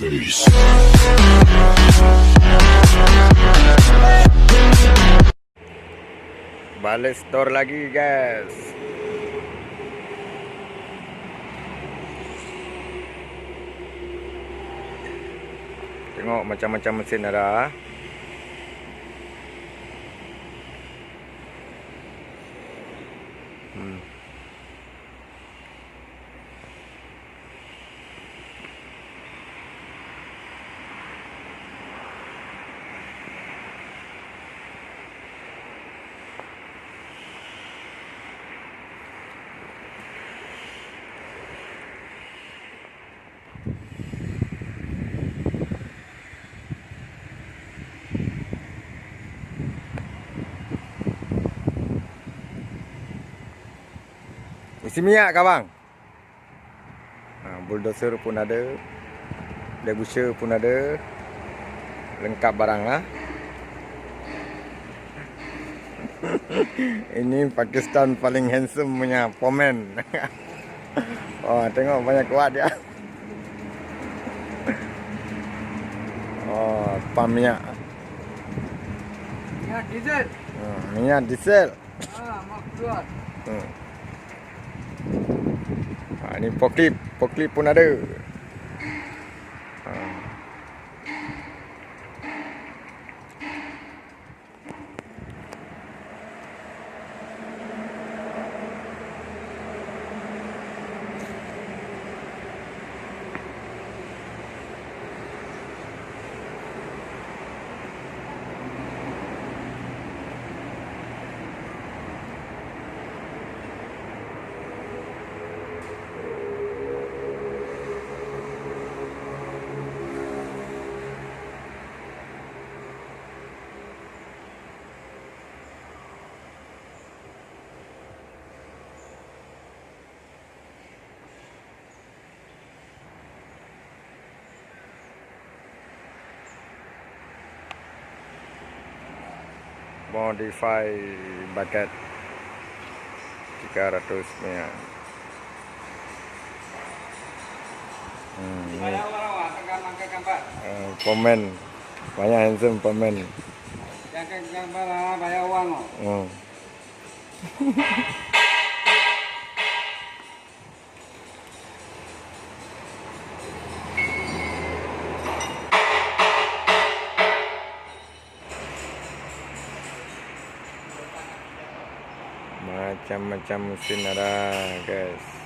Peace. Balik store lagi guys. Tengok macam-macam mesin ada. Isi minyak kah bang? Bulldozer pun ada. Debusher pun ada. Lengkap barang lah. Ini Pakistan paling handsome punya pomen. Oh, tengok banyak kuat dia. Oh, pam minyak. Minyak diesel. Minyak diesel. Mak kuat. Ini forklift pun ada. Modify bucket 300 minyak. Pomen banyak handsome pomen. Yang gambar lah bayar uang. Macam-macam mesin ada guys.